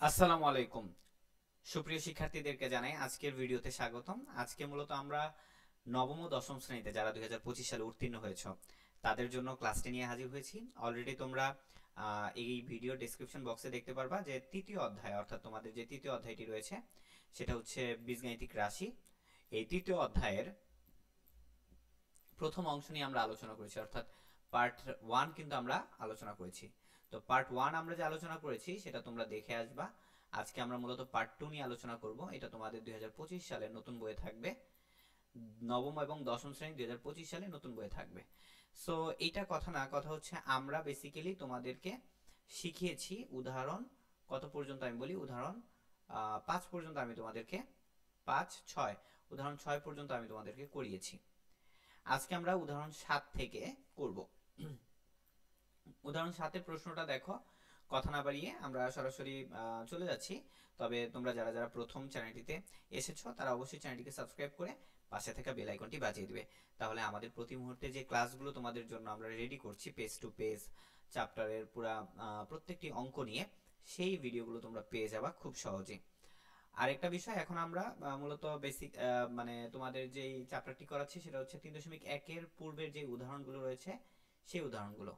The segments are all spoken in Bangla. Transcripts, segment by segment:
আসসালামু আলাইকুম। সুপ্রিয় শিক্ষার্থীদেরকে জানাই আজকের ভিডিওতে স্বাগতম। আজকে মূলত আমরা নবম ও দশম শ্রেণীতে যারা 2025 সালে উত্তীর্ণ হয়েছ তাদের জন্য ক্লাসটি নিয়ে হাজির হয়েছি। অলরেডি তোমরা এই ভিডিও ডেসক্রিপশন বক্সে দেখতে পারবা যে তৃতীয় অধ্যায় অর্থাৎ তোমাদের যে তৃতীয় অধ্যায়টি রয়েছে সেটা হচ্ছে বীজগাণিতিক রাশি। এই তৃতীয় অধ্যায়ের প্রথম অংশ নিয়ে আমরা আলোচনা করেছি, অর্থাৎ পার্ট 1 কিন্তু আমরা আলোচনা করেছি। তো পার্ট 1 আমরা যে আলোচনা করেছি সেটা তোমরা দেখে আসবা। আজকে আমরা মূলত পার্ট 2 নিয়ে আলোচনা করব। এটা তোমাদের 2025 সালের নতুন বইয়ে থাকবে, নবম এবং দশম শ্রেণী 2025 সালে নতুন বইয়ে থাকবে। সো এইটা কথা না, কথা হচ্ছে আমরা বেসিক্যালি তোমাদেরকে শিখিয়েছি উদাহরণ কত পর্যন্ত, আমি বলি উদাহরণ 5 পর্যন্ত আমি তোমাদেরকে 5, 6 উদাহরণ 6 পর্যন্ত আমি তোমাদেরকে করিয়েছি। আজকে আমরা উদাহরণ 7 থেকে করব। উদাহরণ 7-এর প্রশ্নটা দেখো। কথা না বাড়িয়ে আমরা সরাসরি চলে যাচ্ছি। তবে তোমরা যারা যারা প্রথম চ্যানেলটিতে এসেছো তারা অবশ্যই চ্যানেলটিকে সাবস্ক্রাইব করে পাশে থাকা বেল আইকনটি বাজিয়ে দিবে। তাহলে আমাদের প্রতি মুহূর্তে যে ক্লাসগুলো তোমাদের জন্য আমরা রেডি করছি পেজ টু পেজ চ্যাপ্টারের পুরা প্রত্যেকটি অঙ্ক নিয়ে, সেই ভিডিওগুলো তোমরা পেয়ে যাবা খুব সহজেই। আরেকটা বিষয়, এখন আমরা মূলত বেসিক মানে তোমাদের যেই চ্যাপ্টারটি করাচ্ছি সেটা হচ্ছে 3.1-এর পূর্বের যে উদাহরণগুলো রয়েছে সেই উদাহরণগুলো।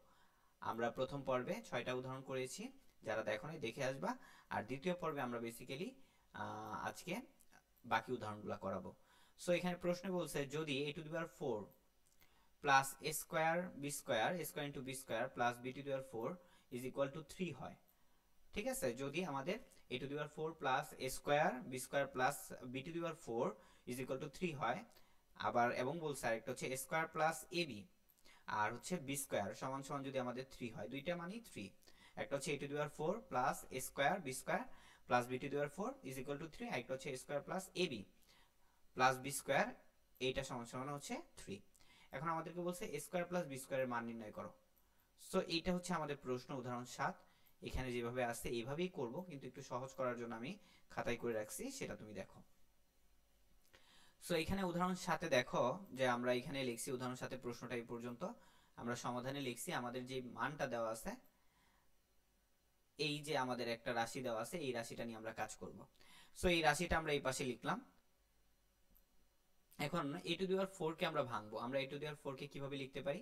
আমরা প্রথম পর্বে 6টা উদাহরণ করেছি, যারা দেখো নাই দেখে আসবা। আর দ্বিতীয় পর্বে আমরা বেসিক্যালি আজকে বাকি উদাহরণগুলো করাবো। সো এখানে প্রশ্ন বলছে যদি a⁴ plus a square b square a square into b square plus b⁴ is equal two 3 হয়। ঠিক আছে, যদি আমাদের a⁴ plus a square b square plus b⁴ is equal two 3 হয়, আবার এবং বলছে আরেকটা হচ্ছে a স্কোয়ার প্লাস ab আর হচ্ছে বি স্কোয়ার সমান সমান যদি আমাদের 3 হয়, দুইটা মানে 3। একটা হচ্ছে a⁴ plus a square b square plus b⁴ is equal two 3, একটা হচ্ছে a square plus ab plus b square, এইটা সমান সমান হচ্ছে 3। এখন আমাদেরকে বলছে a স্কোয়ার প্লাস b স্কোয়ারের মান নির্ণয় করো। সো এইটা হচ্ছে আমাদের প্রশ্ন উদাহরণ 7। এখানে যেভাবে আসছে এইভাবেই করব, কিন্তু একটু সহজ করার জন্য আমি খাতায় করে রাখছি, সেটা তুমি দেখো। সো এখানে উদাহরণ 7-এ দেখো যে আমরা এখানে লিখছি উদাহরণ 7-এর প্রশ্নটা এই পর্যন্ত আমরা সমাধানে লিখছি। আমাদের যে মানটা দেওয়া আছে, এই যে আমাদের একটা রাশি দেওয়া আছে, এই রাশিটা নিয়ে আমরা কাজ করব। সো এই রাশিটা আমরা এই পাশে লিখলাম। এখন a⁴ কে আমরা ভাঙবো। আমরা a⁴ কে কিভাবে লিখতে পারি?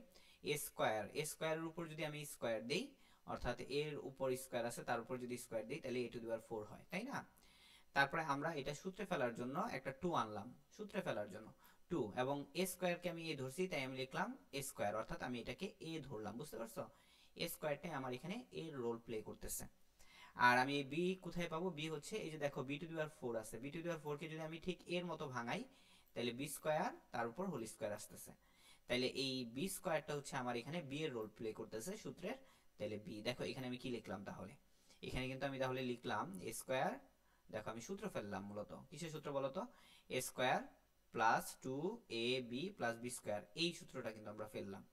a স্কয়ার, a স্কয়ারের উপর যদি আমি স্কয়ার দেই, অর্থাৎ এর উপর স্কয়ার আছে তার উপর যদি স্কয়ার দেই তাহলে a⁴ হয়, তাই না? তারপরে আমরা এটা সূত্রে ফেলার জন্য একটা 2 আনলাম, সূত্রে ফেলার জন্য 2, এবং a স্কয়ারকে আমি a ধরছি তাই আমি লিখলাম a স্কয়ার, অর্থাৎ আমি এটাকে a ধরলাম। বুঝতে পারছো? a স্কয়ারটাই আমার এখানে a রোল প্লে করতেছে। আর আমি b কোথায় পাবো? b হচ্ছে এই যে দেখো b⁴ আছে, b⁴ কে যদি আমি ঠিক এর মতো ভাঙাই তাহলে b স্কয়ার তার উপর হোল স্কয়ার আসতেছে। তাহলে এই b স্কয়ারটা হচ্ছে আমার এখানে b এর রোল প্লে করতেছে সূত্রের। তাহলে b, দেখো এখানে আমি কি লিখলাম তাহলে? এখানে কিন্তু আমি তাহলে লিখলাম a স্কয়ার, দেখো আমি সূত্র ফেললাম, মূলত কিসের সূত্র বলো তো? a square plus 2ab plus b square, এই সূত্রটা কিন্তু আমরা ফেললাম।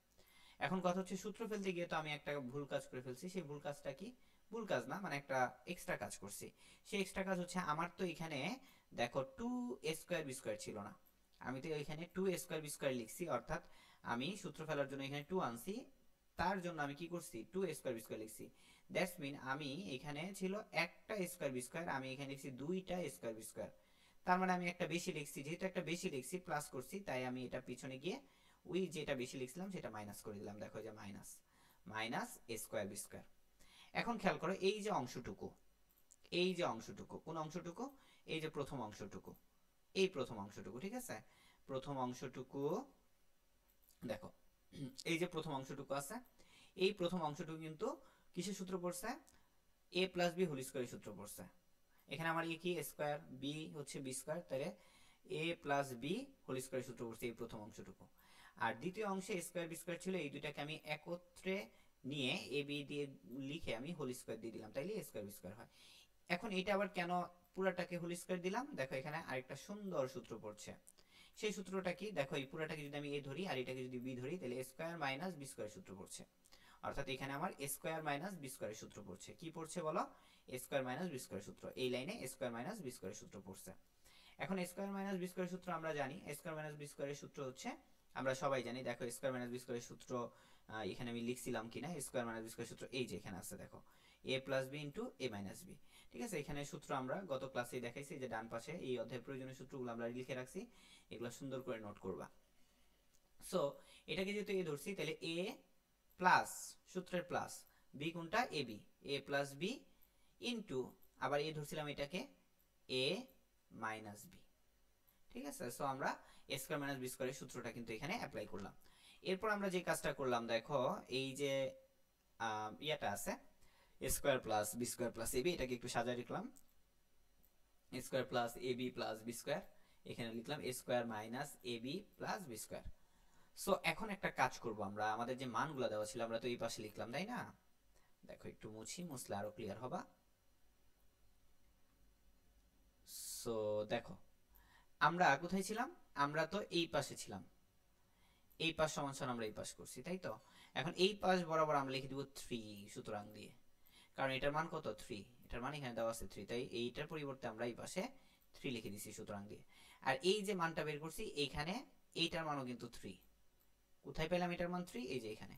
এখন কথা হচ্ছে সূত্র ফেলতে গিয়ে তো আমি একটা ভুল কাজ করে ফেলছি। সেই ভুল কাজটা কি? ভুল কাজ না, মানে একটা এক্সট্রা কাজ করছি। সেই এক্সট্রা কাজ হচ্ছে আমার তো এখানে দেখো 2a স্কয়ার b স্কয়ার ছিল না, আমি তো এখানে 2a স্কয়ার b স্কয়ার লিখছি, অর্থাৎ আমি সূত্র ফেলার জন্য এখানে 2 আনছি, তার জন্য আমি কি করছি? 2a স্কয়ার b স্কয়ার লিখছি। দ্যাটস মিন আমি এখানে ছিল একটা স্কয়ার b স্কয়ার, আমি এখানে লিখছি দুইটা স্কয়ার b স্কয়ার। তার মানে আমি একটা বেশি লিখছি, যেহেতু একটা বেশি লিখছি প্লাস করছি, তাই আমি এটা পিছনে গিয়ে ওই যেটা বেশি লিখছিলাম সেটা মাইনাস করে দিলাম। দেখো যে minus minus a square b square. এখন খেয়াল করো এই যে অংশটুকু, এই যে অংশটুকু, কোন অংশটুকু? এই যে প্রথম অংশটুকু, এই প্রথম অংশটুকু, ঠিক আছে? প্রথম অংশটুকু দেখো, এই যে প্রথম অংশটুকু আছে, এই প্রথম অংশটুকু কিন্তু কিসের সূত্র পড়ছে? a প্লাস b হোল স্কয়ারের সূত্র পড়ছে। এখানে আমার কি স্কয়ার, b হচ্ছে b স্কয়ার, তাহলে a প্লাস b হোল স্কয়ারের সূত্র পড়ছে এই প্রথম অংশটুকু। আর দ্বিতীয় অংশে স্কয়ার বি স্কয়ার ছিল, এই দুইটাকে আমি একত্রে নিয়ে এ বি দিয়ে লিখে আমি হোল স্কয়ার দিয়ে দিলাম, তাইলে এ স্কয়ার বি স্কয়ার হয়। এখন এটা আবার কেন পুরাটাকে হোল স্কয়ার দিলাম? দেখো এখানে আরেকটা সুন্দর সূত্র পড়ছে। সেই সূত্রটা কি? দেখো এই পুরাটাকে যদি আমি এ ধরি আর এটাকে যদি বি ধরি, তাহলে এ স্কয়ার মাইনাস বি স্কয়ার সূত্র পড়ছে। অর্থাৎ এখানে আমার এ স্কয়ার মাইনাস বি স্কয়ারের সূত্র পড়ছে। কি পড়ছে বলো? এ স্কয়ার মাইনাস বি স্কয়ারের সূত্র। এই লাইনে এ স্কয়ার মাইনাস বি স্কয়ারের সূত্র পড়ছে। এখন স্কয়ার মাইনাস বি স্কয়ারের সূত্র আমরা জানি। স্কয়ার মাইনাস বি স্কয়ারের সূত্র হচ্ছে, আমরা সবাই জানি, দেখো স্কয়ার মাইনাস বি স্কয়ারের সূত্র এখানে আমি লিখছিলাম কিনা? স্কয়ার মাইনাস বি স্কয়ারের সূত্র এই যে এখানে আছে, দেখো এ প্লাস বি ইন্টু এ মাইনাস বি। ঠিক আছে, এখানে সূত্র আমরা গত ক্লাসে দেখাইছি যে ডান পাশে এই অধ্যায়ের প্রয়োজনীয় সূত্রগুলো আমরা লিখে রাখছি, এগুলো সুন্দর করে নোট করবা। সো এটাকে যেহেতু এ ধরছি, তাহলে এ প্লাস সূত্রের প্লাস বি কোনটা, A B, A plus B into আবার এ ধরছিলাম এটাকে এ মাইনাস বি। ঠিক আছে, সো আমরা এ স্কয়ার মাইনাস বি স্কয়ারের সূত্রটা কিন্তু এখানে অ্যাপ্লাই করলাম। এরপর আমরা যে কাজটা করলাম, দেখো এই যে ইয়াটা আছে a square plus B square plus a b, এটাকে একটু সাজায় লিখলাম a square plus AB plus B square, এখানে লিখলাম a square minus AB plus B square. So এখন একটা কাজ করব, আমরা আমাদের যে মানগুলো দেওয়া ছিল আমরা তো এই পাশে লিখলাম, তাই না? দেখো একটু মুছি, মুছলে আরো ক্লিয়ার হবা। সো দেখো আমরা কোথায় ছিলাম, আমরা তো এই পাশে ছিলাম, এই পাশ সমান সমান আমরা এই পাশ করছি, তাই তো? এখন এই পাশ বরাবর আমরা লিখে দিব 3 সুতরাং দিয়ে, কারণ এটার মান কত 3, এটার মান এখানে দেওয়া আছে 3, তাই এইটার পরিবর্তে আমরা এই পাশে 3 লিখে দিছি সুতরাং দিয়ে। আর এই যে মানটা বের করছি এইখানে, এইটার মানও কিন্তু 3। কোথায় পেলাম এটার মান 3? এই যে এখানে।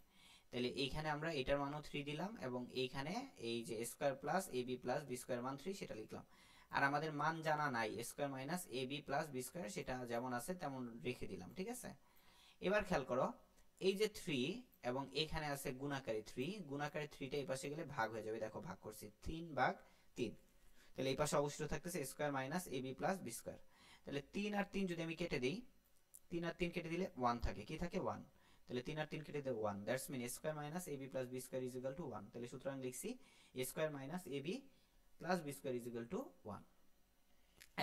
তাহলে এইখানে আমরা এটার মানও 3 দিলাম এবং এইখানে এই যে square plus AB plus B square মান 3 সেটা লিখলাম। আর আমাদের মান জানা নাই square minus AB plus B square, সেটা যেমন আছে তেমন রেখে দিলাম। ঠিক আছে, এবার খেয়াল করো এই যে 3 এবং এখানে আছে গুণাকারী 3, গুণাকারী 3টা এই পাশে গেলে ভাগ হয়ে যাবে, দেখো ভাগ করছি 3 ভাগ 3, তাহলে এই পাশে অবশিষ্ট থাকতেছে square minus AB plus B square. তাহলে 3 আর 3 যদি আমি কেটে দেই, 3 আর 3 কেটে দিলে 1 থাকে, কি থাকে 1, তাহলে 3 আর 3 কেটে দিলে 1, that's mean square minus AB plus B square is equal to 1। তাহলে সুতরাং লিখছি square minus AB plus B square is equal to 1।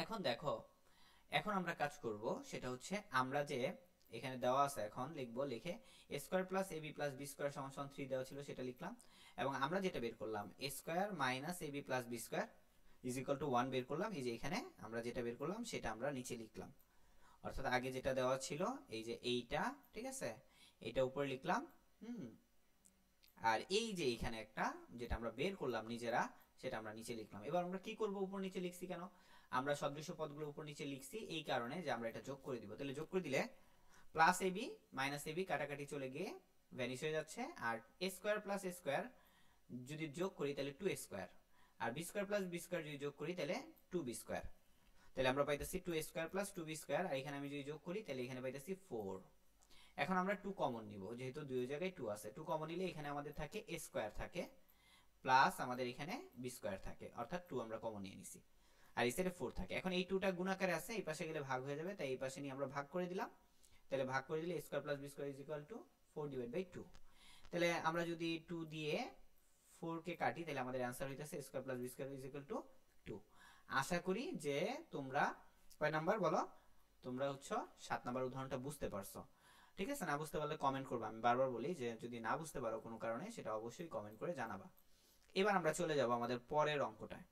এখন দেখো, এখন আমরা কাজ করব, সেটা হচ্ছে আমরা যে এখানে দেওয়া আছে এখন লিখবো, লিখে a square plus AB plus B square সমান সমান 3 দেওয়া ছিল সেটা লিখলাম, এবং আমরা যেটা বের করলাম a square minus AB plus B square is equal to 1 বের করলাম, এই যে এখানে আমরা যেটা বের করলাম সেটা আমরা নিচে লিখলাম। অর্থাৎ আগে যেটা দেওয়া ছিল এই যে এইটা, ঠিক আছে, এটা উপরে লিখলাম, আর এই যে এখানে একটা যেটা আমরা বের করলাম নিজেরা সেটা আমরা নিচে লিখলাম। এবার আমরা কি করব, উপর নিচে লিখছি কেন, আমরা সদৃশ্য পদগুলো উপর নিচে লিখছি এই কারণে যে আমরা এটা যোগ করে দিব। তাহলে যোগ করে দিলে প্লাস এবি মাইনাস এবি কাটাকাটি চলে গিয়ে ভ্যানিশ হয়ে যাচ্ছে, আর a square plus a square যদি যোগ করি তাহলে 2 স্কয়ার, আর b square plus B square যদি যোগ করি তাহলে 2 বি স্কয়ার। তাহলে আমরা পাইতেছি 2 স্কয়ার প্লাস 2 বি স্কয়ার, আর এখানে আমি যদি যোগ করি তাহলে এখানে পাইতেছি 4। এখন আমরা 2 কমন নিব, যেহেতু দুই জায়গায় 2 আছে, 2 কমন নিলে এখানে আমাদের থাকে a স্কয়ার থাকে প্লাস আমাদের এখানে b স্কয়ার থাকে, অর্থাৎ 2 আমরা কমন নিয়ে নিছি, আর এই সাইডে 4 থাকে। এখন এই 2টা গুণাকারে আছে, এই পাশে গেলে ভাগ হয়ে যাবে, তাই এই পাশে নিয়ে আমরা ভাগ করে দিলাম। তাহলে ভাগ করে দিলে a square plus b square is equal two 4/2। তাহলে আমরা যদি 2 দিয়ে 4 কে কাটি তাহলে আমাদের आंसर হইতাছে a square plus b square is equal two 2। আশা করি যে তোমরা কয় নাম্বার বলো, তোমরা হচ্ছে 7 নাম্বার উদাহরণটা বুঝতে পারছো। ঠিক আছে, না বুঝতে পারলে কমেন্ট করবা, আমি বারবার বলি যে যদি না বুঝতে পারো কোনো কারণে সেটা অবশ্যই কমেন্ট করে জানাবা। এবার আমরা চলে যাব আমাদের পরের অঙ্কটায়।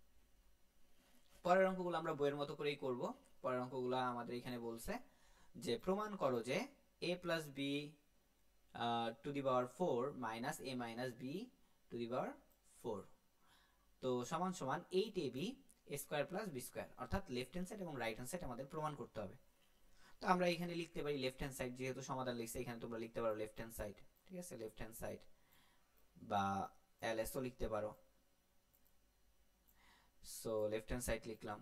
পরের অঙ্কগুলো আমরা বইয়ের মতো করেই করব। পরের অঙ্কগুলো আমাদের এখানে বলছে যে প্রমাণ করো যে a plus b to the power 4 minus a minus b to the power 4 তো সমান সমান 8ab square plus B square, অর্থাৎ লেফট হ্যান্ড সাইড এবং রাইট হ্যান্ড সাইড আমাদের প্রমাণ করতে হবে। তো আমরা এখানে লিখতে পারি লেফট হ্যান্ড সাইড, যেহেতু সমাধান লিখছে এখানে তোমরা লিখতে পারো লেফট হ্যান্ড সাইড, ঠিক আছে, লেফট হ্যান্ড সাইড বা ls ও লিখতে পারো। সো লেফট হ্যান্ড সাইড লিখলাম,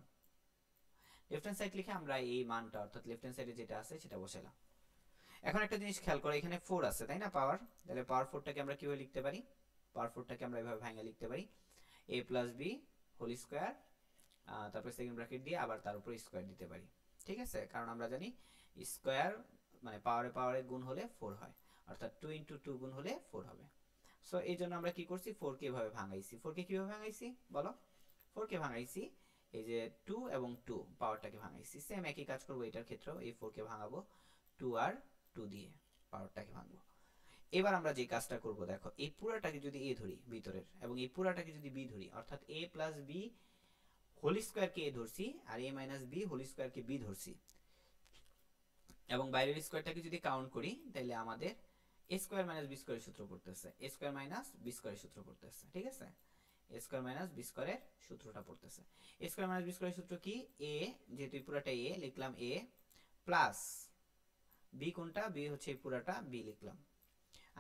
লেফট হ্যান্ড সাইড লিখে আমরা এই মানটা অর্থাৎ লেফট হ্যান্ড সাইডে যেটা আছে সেটা বসাইলাম। এখন একটা জিনিস খেয়াল করো, এখানে 4 আছে তাই না পাওয়ার, তাহলে পাওয়ার 4টাকে আমরা কিভাবে লিখতে পারি, পাওয়ার 4টাকে আমরা এভাবে ভাঙা লিখতে পারি a plus B whole square, তারপর সেকেন্ড ব্র্যাকেট দিয়ে আবার তার উপর স্কয়ার দিতে পারি। ঠিক আছে, কারণ আমরা জানি স্কয়ার মানে পাওয়ারে পাওয়ারে গুণ হলে 4 হয়, অর্থাৎ 2 ইনটু 2 গুণ হলে 4 হবে। সো এই জন্য আমরা কি করছি, 4 কে এভাবে ভাঙাইছি। 4 কে কিভাবে ভাঙাইছি বলো, 4 কে ভাঙাইছি এই যে 2 এবং 2 পাওয়ারটাকে ভাঙাইছি। সেম একই কাজ করব এটার ক্ষেত্রেও, এই 4 কে ভাঙাবো 2 আর 2 দিয়ে পাওয়ারটাকে ভাঙবো। এবার আমরা যে কাজটা করব, দেখো এই পুরাটাকে যদি a ধরি ভিতরের এবং এই পুরাটাকে যদি b ধরি, অর্থাৎ a plus B whole square কে a ধরছি আর a minus B whole square কে b ধরছি, এবং বাইরের স্কয়ারটাকে যদি কাউন্ট করি তাহলে আমাদের a স্কয়ার মাইনাস b স্কয়ারের সূত্র পড়তেছে, a স্কয়ার মাইনাস b স্কয়ারের সূত্র পড়তেছে। ঠিক আছে, a স্কয়ার মাইনাস b স্কয়ারের সূত্রটা পড়তেছে। a স্কয়ার মাইনাস b স্কয়ারের সূত্র কি, a যেহেতু পুরাটা a লিখলাম a প্লাস b কোনটা, b হচ্ছে এই পুরাটা b লিখলাম,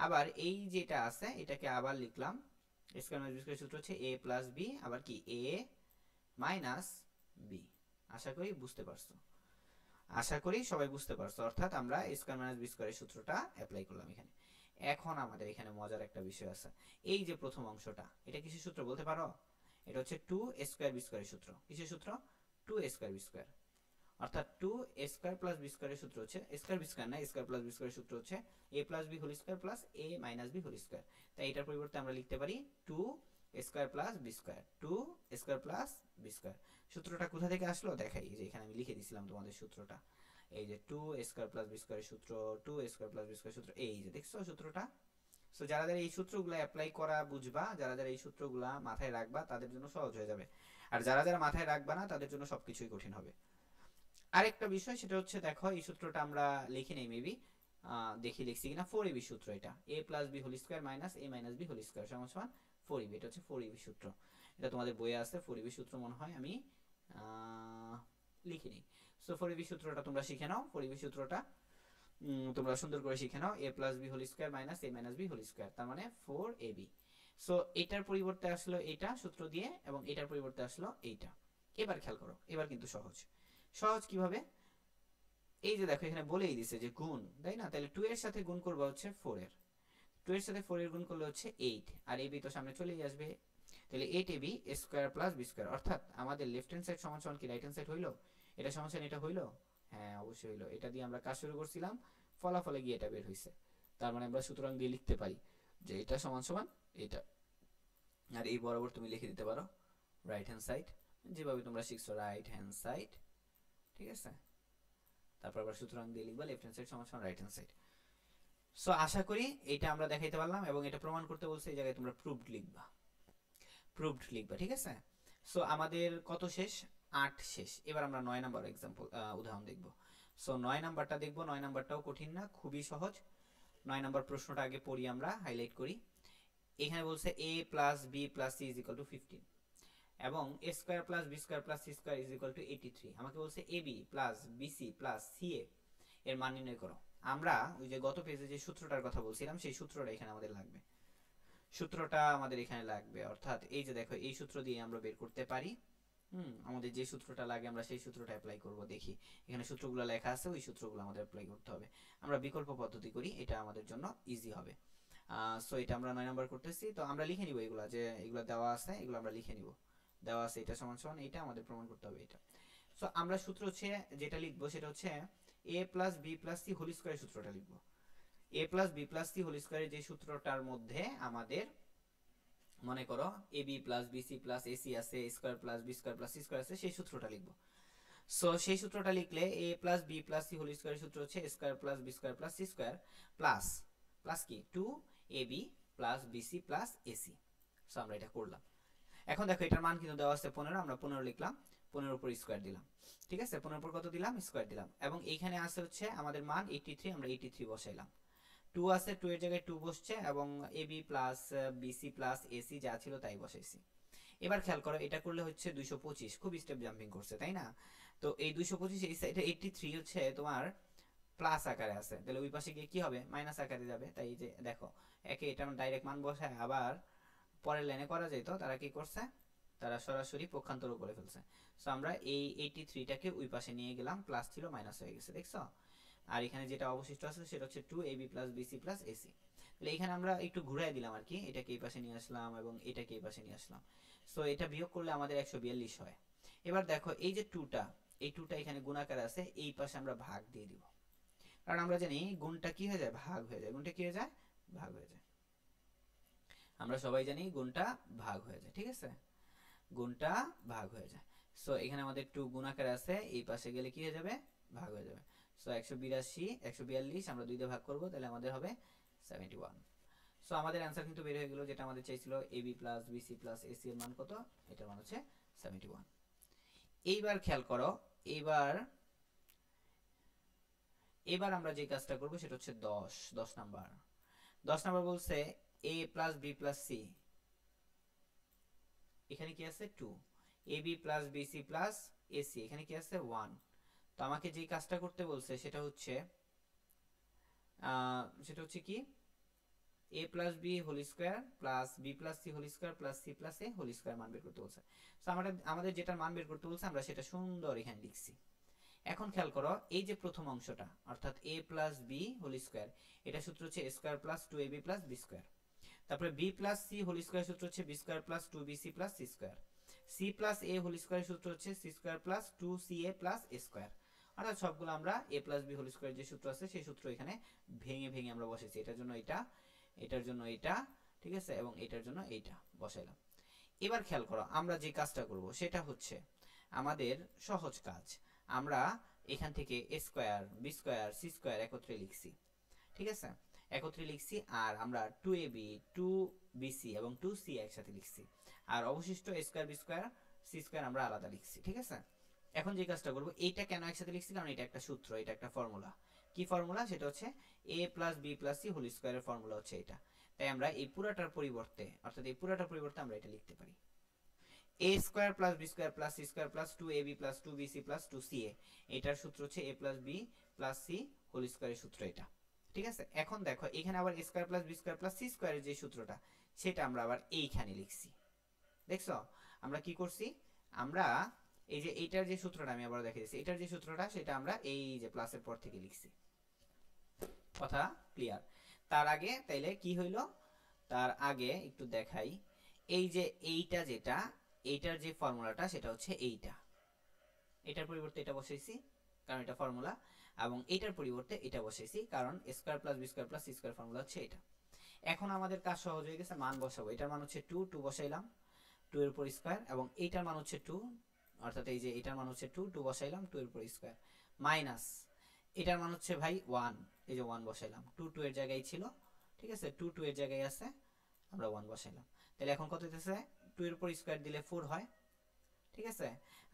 আবার এই যেটা আছে এটাকে আবার লিখলাম স্কয়ার মাইনাস বি স্কয়ার সূত্র হচ্ছে a প্লাস বি আবার কি a মাইনাস বি। আশা করি বুঝতে পারছো, আশা করি সবাই বুঝতে পারছো। অর্থাৎ আমরা স্কয়ার মাইনাস বি স্কয়ারের সূত্রটা অ্যাপ্লাই করলাম এখানে। এখন আমাদের এখানে মজার একটা বিষয় আছে। এই যে প্রথম অংশটা, এটা কিসের সূত্র বলতে পারো? এটা হচ্ছে 2a স্কয়ার বি স্কয়ারের সূত্র। কিসের সূত্র? 2a square B square. অর্থাৎ 2a স্কয়ার প্লাস বি স্কয়ারের সূত্র হচ্ছে স্কয়ার বি স্কয়ার না, স্কয়ার প্লাস বি স্কয়ারের সূত্র হচ্ছে a plus B whole square plus a minus B whole square. তাই এটার পরিবর্তে আমরা লিখতে পারি 2 square plus B square, 2 square plus B square. সূত্রটা কোথা থেকে আসলো দেখাই, যে এখানে আমি লিখে দিয়েছিলাম তোমাদের সূত্রটা। এই যে 2 স্কয়ার প্লাস বি স্কয়ারের সূত্র, 2 স্কয়ার প্লাস বি স্কয়ার সূত্র, এই যে দেখছো সূত্রটা। সো যারা যারা এই সূত্রগুলো অ্যাপ্লাই করা বুঝবা, যারা যারা এই সূত্রগুলো মাথায় রাখবা তাদের জন্য সহজ হয়ে যাবে। আর যারা যারা মাথায় রাখবা না তাদের জন্য সবকিছুই কঠিন হবে। আরেকটা বিষয় সেটা হচ্ছে, দেখো এই সূত্রটা আমরা লিখি নেই মেবি, দেখি লিখছি কিনা। 4ab সূত্র এটা, a plus B whole square minus a minus B whole square সমান সমান 4ab। এটা হচ্ছে 4ab সূত্র, এটা তোমাদের বইয়ে আছে 4ab সূত্র মনে হয়, আমি লিখি নেই। সো 4ab সূত্রটা তোমরা শিখে নাও, 4ab সূত্রটা তোমরা সুন্দর করে শিখে নাও। a plus B whole square minus a minus B whole square, তার মানে 4ab। সো এটার পরিবর্তে আসলো এইটা সূত্র দিয়ে, এবং এটার পরিবর্তে আসলো এইটা। এবার খেয়াল করো, এবার কিন্তু সহজ। সহজ কিভাবে? এই যে দেখো এখানে বলেই দিছে যে গুণ, তাই না? তাহলে 2 এর সাথে গুণ করবা হচ্ছে 4 এর, 2 এর সাথে 4 এর গুণ করলে হচ্ছে 8, আর ab তো সামনে চলেই আসবে। তাহলে 8ab square plus B square. অর্থাৎ আমাদের লেফট হ্যান্ড সাইড সমান সমান কি রাইট হ্যান্ড সাইড হইলো? এটা সমান সমান এটা হইলো? হ্যাঁ অবশ্যই হইলো। এটা দিয়ে আমরা কাজ শুরু করছিলাম, ফলাফলে গিয়ে এটা বের হইছে। তার মানে আমরা সুতরাং দিয়ে লিখতে পারি যে এটা সমান সমান এটা। আর এই বরাবর তুমি লিখে দিতে পারো রাইট হ্যান্ড সাইড, যেভাবে তোমরা শিখছো রাইট হ্যান্ড সাইড, ঠিক আছে? তারপর আবার সুতরাং দিয়ে লিখবা লেফট হ্যান্ড সাইড সমান সমান রাইট হ্যান্ড সাইড। সো আশা করি এটা আমরা দেখাইতে পারলাম, এবং এটা প্রমাণ করতে বলছে এই জায়গায় তোমরা প্রুভড লিখবা, প্রুভড লিখবা, ঠিক আছে? সো আমাদের কত শেষ? 8 শেষ। এবার আমরা 9 নাম্বার एग्जांपल উদাহরণ দেখব। সো 9 নাম্বারটা দেখব। 9 নাম্বারটাও কঠিন না, খুবই সহজ। 9 নাম্বার প্রশ্নটা আগে পড়ি, আমরা হাইলাইট করি। এখানে বলছে a plus b plus c is equal two 15 এবং a square plus b square plus c square is equal two 83। আমাকে বলছে ab plus bc plus ca এর মান নির্ণয় করো। আমরা ওই যে গত পেজে যে সূত্রটার কথা বলছিলাম সেই সূত্রটা এখানে আমাদের লাগবে, সূত্রটা আমাদের এখানে লাগবে। অর্থাৎ এই যে দেখো এই সূত্র দিয়ে আমরা বের করতে পারি। আমাদের যে সূত্রটা লাগে আমরা সেই সূত্রটা অ্যাপ্লাই করব। দেখি এখানে সূত্রগুলো লেখা আছে, ওই সূত্রগুলো আমাদের অ্যাপ্লাই করতে হবে। আমরা বিকল্প পদ্ধতি করি, এটা আমাদের জন্য ইজি হবে। সো এটা আমরা 9 নাম্বার করতেছি। তো আমরা লিখে নিব এগুলা, যে এগুলো দেওয়া আছে এগুলো আমরা লিখে নিব। দেওয়া আছে এটা সমান সমান এটা, আমাদের প্রমাণ করতে হবে এটা। সো আমরা সূত্র হচ্ছে যেটা লিখবো সেটা হচ্ছে a plus b plus c whole স্কয়ারের সূত্রটা লিখবো। a plus b plus c whole স্কয়ারের যে সূত্রটার মধ্যে আমাদের মনে করো ab plus bc plus ac আছে, a square plus b square plus c square আছে, সেই সূত্রটা লিখবো। সো সেই সূত্রটা লিখলে a plus b plus c whole স্কয়ারের সূত্র হচ্ছে a square plus b square plus c square plus plus কি 2ab plus bc plus ac। So আমরা এটা করলাম। এখন দেখো এটার মান কিন্তু দেওয়া আছে 15, আমরা 15 লিখলাম, 15 উপর স্কয়ার দিলাম, ঠিক আছে? 15 উপর কত দিলাম? স্কয়ার দিলাম। এবং এইখানে আছে হচ্ছে আমাদের মান 83, আমরা 83 বসাইলাম। 2 আছে, 2 এর জায়গায় 2 বসছে, এবং ab plus bc plus ac যা ছিল তাই বসাইছি। এবার খেয়াল করো এটা করলে হচ্ছে 225, খুব স্টেপ জাম্পিং করছে তাই না? তো এই 225 এই সাইডে 83 হচ্ছে তোমার প্লাস আকারে আছে, তাহলে ওই পাশে গিয়ে কি হবে? মাইনাস আকারে যাবে। তাই এই যে দেখো একে এটা ডাইরেক্ট মান বসায় আবার পরের লাইনে করা যেত, তারা কি করছে? তারা সরাসরি পক্ষান্তর করে ফেলছে। সো আমরা এই 83টাকে ওই পাশে নিয়ে গেলাম, প্লাস ছিল মাইনাস হয়ে গেছে, দেখছো? আর এখানে যেটা অবশিষ্ট আছে সেটা হচ্ছে 2ab plus bc plus ac। তাহলে এখানে আমরা একটু ঘুরাই দিলাম আর কি, এটাকে এই পাশে নিয়ে আসলাম এবং এটাকে এই পাশে নিয়ে আসলাম। সো এটা বিয়োগ করলে আমাদের 142 হয়। এবার দেখো এই যে 2টা, এই 2টা এখানে গুণাকার আছে, এই পাশে আমরা ভাগ দিয়ে দিব, কারণ আমরা জানি গুণটা কি হয়ে যায়? ভাগ হয়ে যায়। গুণটা কি হয়ে যায়? ভাগ হয়ে যায়। আমরা সবাই জানি গুণটা ভাগ হয়ে যায়, ঠিক আছে? গুণটা ভাগ হয়ে যায়। সো এখানে আমাদের 2 গুণাকার আছে, এই পাশে গেলে কি হয়ে যাবে? ভাগ হয়ে যাবে। সো 182 142 আমরা 2 দিয়ে ভাগ করব, তাহলে আমাদের হবে 71। সো আমাদের অ্যান্সার কিন্তু বের হয়ে গেল, যেটা আমাদের চাইছিল ab plus bc plus ac এর মান কত? এটার মান হচ্ছে 71। এইবার খেয়াল করো, এবার এবার আমরা যে কাজটা করব সেটা হচ্ছে 10 নাম্বার। 10 নাম্বার বলছে a plus b plus c, এখানে কি আছে? 2। ab plus bc plus ac, এখানে কি আছে? 1। তো আমাকে যে কাজটা করতে বলছে সেটা হচ্ছে কি? A plus B whole square plus b plus c whole square plus c plus a whole square মান বের করতে বলছে। তো আমাদের যেটা মান বের করতে বলছে আমরা সেটা সুন্দর এখানে লিখছি। এখন খেয়াল করো এই যে প্রথম অংশটা অর্থাৎ a plus B whole square, এটা সূত্র হচ্ছে a square plus two a b plus B square. তারপরে b plus c whole square সূত্র হচ্ছে b square plus two b c plus C square. C plus a whole square সূত্র হচ্ছে c square plus two c a plus a square. অর্থাৎ সবগুলো আমরা a plus B whole square যে সূত্র আছে সেই সূত্র এখানে ভেঙে ভেঙে আমরা বসেছি। এটার জন্য এটা, এটার জন্য এটা, ঠিক আছে, এবং এটার জন্য এইটা বসাইলাম। এবার খেয়াল করো আমরা যে কাজটা করব সেটা হচ্ছে আমাদের সহজ কাজ। আমরা এখান থেকে a square b square c square একত্রে লিখছি, ঠিক আছে, একত্রে লিখছি। আর আমরা two a b two b c এবং টু সি একসাথে লিখছি। আর অবশিষ্ট a square b square c square আমরা আলাদা লিখছি, ঠিক আছে। এখন যে কাজটা করবো, এইটা কেন একসাথে লিখছি, কারণ এটা একটা সূত্র, এটা একটা ফর্মুলা। কি ফর্মুলা? সেটা হচ্ছে a plus b plus c whole স্কোয়ারের ফর্মুলা হচ্ছে এটা। তাই আমরা এই পুরাটার পরিবর্তে, অর্থাৎ এই পুরাটার পরিবর্তে আমরা এটা লিখতে পারি a square plus B square plus C square plus two a b plus two b c plus two c a. এটার সূত্র হচ্ছে a plus b plus c whole স্কোয়ারের সূত্র এটা, ঠিক আছে। এখন দেখো এখানে আবার a square plus B square plus c স্কোয়ারের যে সূত্রটা সেটা আমরা আবার এইখানে লিখছি। দেখছো আমরা কি করছি? আমরা এই যে এইটার যে সূত্রটা আমি আবার দেখে দিচ্ছি, এটার যে সূত্রটা সেটা আমরা এই যে প্লাসের পর থেকে লিখছি। কথা ক্লিয়ার? তার আগে তাইলে কি হইলো, তার আগে একটু দেখাই। এই যে এইটা যেটা, এইটার যে ফর্মুলাটা সেটা হচ্ছে এইটা, এটার পরিবর্তে এটা বসাইছি কারণ এটা ফর্মুলা, এবং এটার পরিবর্তে এটা বসাইছি কারণ square plus B square plus C square formula হচ্ছে এটা। এখন আমাদের কাজ সহজ হয়ে গেছে, মান বসাবো। এটার মান হচ্ছে টু, টু বসাইলাম, টু এর উপর স্কোয়ার, এবং এইটার মান হচ্ছে টু, অর্থাৎ এই যে এটার মান হচ্ছে টু, টু বসাইলাম, টু এর উপর স্কোয়ার, মাইনাস এটার মান হচ্ছে ভাই ওয়ান, এই যে ওয়ান বসাইলাম, টু টু এর জায়গায় ছিল, ঠিক আছে, টু টু এর জায়গায় আছে, আমরা ওয়ান বসাইলাম। তাহলে এখন কত হইতেছে, টু এর উপর স্কোয়ার দিলে ফোর হয়, ঠিক আছে,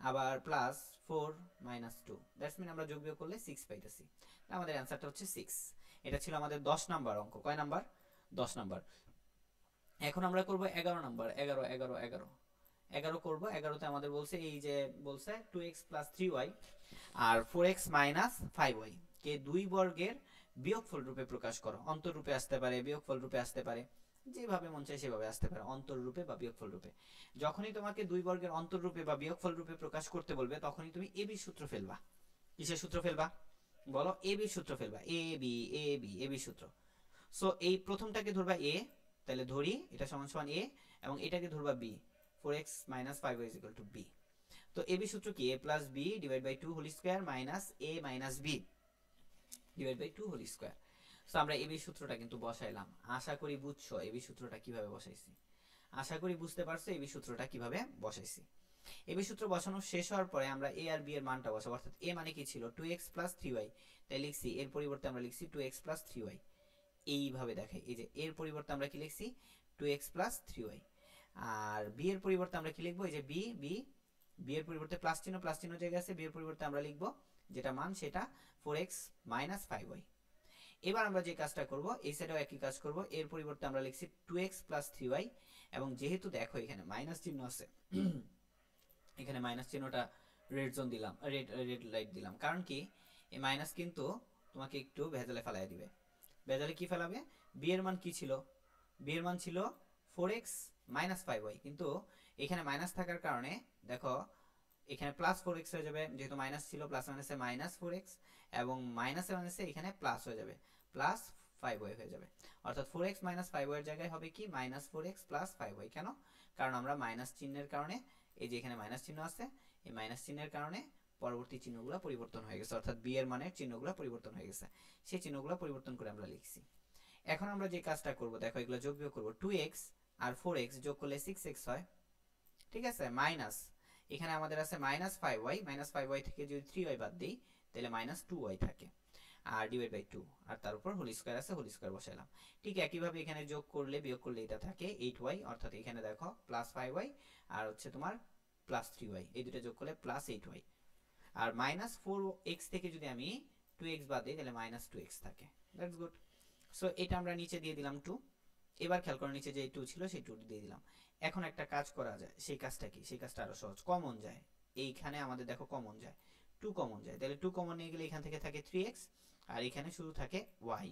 আবার plus four minus two, that's mean আমরা যোগ বিয়োগ করলে সিক্স পাইতেছি। আমাদের অ্যান্সারটা হচ্ছে সিক্স। এটা ছিল আমাদের 10 নাম্বার অঙ্ক। কয় নাম্বার? 10 নাম্বার। এখন আমরা করব 11 নাম্বার। 11 11 11 11 করব। 11তে আমাদের বলছে এই যে বলছে 2x 3y আর 4x 5y কে দুই বর্গের বিয়োগফল রূপে প্রকাশ করো। অন্তর রূপে আসতে পারে, বিয়োগফল রূপে আসতে পারে, যেভাবে মন চায় সেভাবে আসতে পারে, অন্তর রূপে বা বিয়োগফল রূপে। যখনই তোমাকে দুই বর্গের অন্তর রূপে বা বিয়োগফল রূপে প্রকাশ করতে বলবে তখনই তুমি এবি সূত্র ফেলবা। কিসের সূত্র ফেলবা বলো? এবি সূত্র ফেলবা। A B A B AB সূত্র। সো এই প্রথমটাকে ধরবা এ, তাহলে ধরি এটা সমান সমান এ, এবং এটাকে ধরবা বি, 4x 5y = b। তো এবি সূত্র কি? a plus B divide by 2 whole square minus a minus b divide by 2 whole square. So আমরা এবি সূত্রটা কিন্তু বসাইলাম। আশা করি বুঝছো এবি সূত্রটা কিভাবে বসাইছি। আশা করি বুঝতে পারছো এবি সূত্রটা কিভাবে বসাইছি। এবি সূত্র বসানো শেষ হওয়ার পরে আমরা a আর b এর মানটা বসাবো। অর্থাৎ a মানে কি ছিল? 2x 3y, তাই লিখছি এর পরিবর্তে আমরা লিখছি 2x 3y। এইভাবে দেখাই, এই যে এর পরিবর্তে আমরা কি লিখছি? 2x 3y। আর b এর পরিবর্তে আমরা কি লিখবো? এই যে b এর পরিবর্তে প্লাস চিহ্ন জায়গায় আছে, b এর পরিবর্তে আমরা লিখবো যেটা মান সেটা 4x 5y। এবার আমরা যে কাজটা করব, এই সাইডেও একই কাজ করব। এর পরিবর্তে আমরা লিখছি 2x 3y, এবং যেহেতু দেখো এখানে মাইনাস চিহ্ন আছে, এখানে মাইনাস চিহ্নটা রেড জোন দিলাম, রেড লাইট দিলাম, কারণ কি এই মাইনাস কিন্তু তোমাকে একটু ভেজালে ফেলাই দিবে। ভেজালে কি ফেলাবে? বি এর মান কি ছিল? বি এর মান ছিল 4x 5y, কিন্তু এখানে মাইনাস থাকার কারণে দেখো এখানে প্লাস 4x হয়ে যাবে, যেহেতু মাইনাস ছিল, প্লাস মাইনাসে মাইনাস 4x, এবং মাইনাসে মাইনাসে এখানে প্লাস হয়ে যাবে, প্লাস 5y হয়ে যাবে। অর্থাৎ 4x 5y এর জায়গায় হবে কি? Minus 4x plus 5y। কেন? কারণ আমরা মাইনাস চিহ্নের কারণে, এই যে এখানে মাইনাস চিহ্ন আছে, এই মাইনাস চিহ্নের কারণে পরবর্তী চিহ্নগুলো পরিবর্তন হয়ে গেছে, অর্থাৎ বি এর মানের চিহ্নগুলো পরিবর্তন হয়ে গেছে, সেই চিহ্নগুলো পরিবর্তন করে আমরা লিখছি। এখন আমরা যে কাজটা করব, দেখো এগুলো যোগ বিয়োগ করব। 2x আর 4x যোগ করলে 6x হয়, ঠিক আছে, মাইনাস এখানে আমাদের আছে মাইনাস 5y, মাইনাস 5y থেকে যদি 3y বাদ দিই তাহলে মাইনাস 2y থাকে, আর ডিভাইড বাই 2, আর তার উপর হোল স্কয়ার আছে, হোল স্কয়ার বসাইলাম। ঠিক একইভাবে এখানে যোগ করলে বিয়োগ করলে এটা থাকে 8y, অর্থাৎ এখানে দেখো প্লাস 5y আর হচ্ছে তোমার প্লাস 3y, এই দুটো যোগ করলে প্লাস 8y। আর মাইনাস 4x থেকে যদি আমি 2x বাদ দিই তাহলে মাইনাস 2x থাকে। That's good. সো এটা আমরা নিচে দিয়ে দিলাম 2। এবার খেয়াল করো নিচে যে 2 ছিল সেই 2 দিয়ে দিলাম। এখন একটা কাজ করা যায়, সেই কাজটা কি? সেই কাজটা আরো সহজ, কমন যায়। এইখানে আমাদের দেখো কমন যায়, 2 কমন যায়, তাহলে 2 কমন নিয়ে গেলে এখান থেকে থাকে 3x, আর এখানে শুধু থাকে y,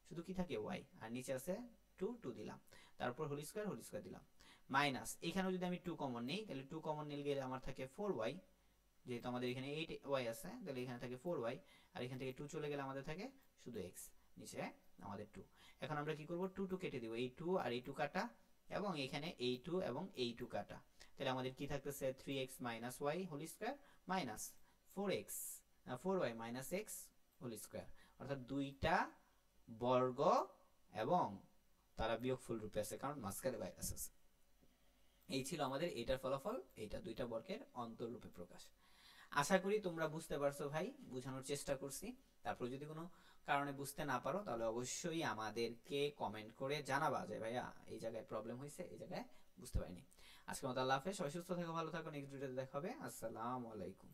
শুধু কি থাকে? y, আর নিচে আছে টু টু দিলাম, তারপর হোল স্কোয়ার দিলাম, মাইনাস এখানেও যদি আমি টু কমন নিই তাহলে টু কমন নিলে গেলে আমার থাকে 4y, যেহেতু আমাদের এখানে 8y আছে তাহলে এখানে থাকে 4y, আর এখান থেকে 2 চলে গেলে আমাদের থাকে শুধু x, নিচে আমাদের 2। এখন আমরা কি করব, 2 2 কেটে দিব, এই 2 আর এই 2 কাটা, এবং এখানে এই 2 এবং এই 2 কাটা, তাহলে আমাদের কি থাকতেছে 3x y whole square minus 4x 4y x whole square, অর্থাৎ দুইটা বর্গ এবং তারা বিয়োগফল রূপে আছে কারণ মাঝখানে ভাইরাস আছে। এই ছিল আমাদের এটার ফলাফল, এটা দুইটা বর্গের অন্তর রূপে প্রকাশ। আশা করি তোমরা বুঝতে পারছো ভাই, বোঝানোর চেষ্টা করছি। তারপর যদি কোনো কারণে বুঝতে না পারো তাহলে অবশ্যই আমাদেরকে কমেন্ট করে জানাবা যে ভাইয়া এই জায়গায় প্রবলেম হয়েছে, এই জায়গায় বুঝতে পারিনি। আজকের মতো আল্লাহ হাফেজ, সবাই সুস্থ থাকো, ভালো থাকো, নেক্সট ভিডিওতে দেখা হবে। আসসালামু আলাইকুম।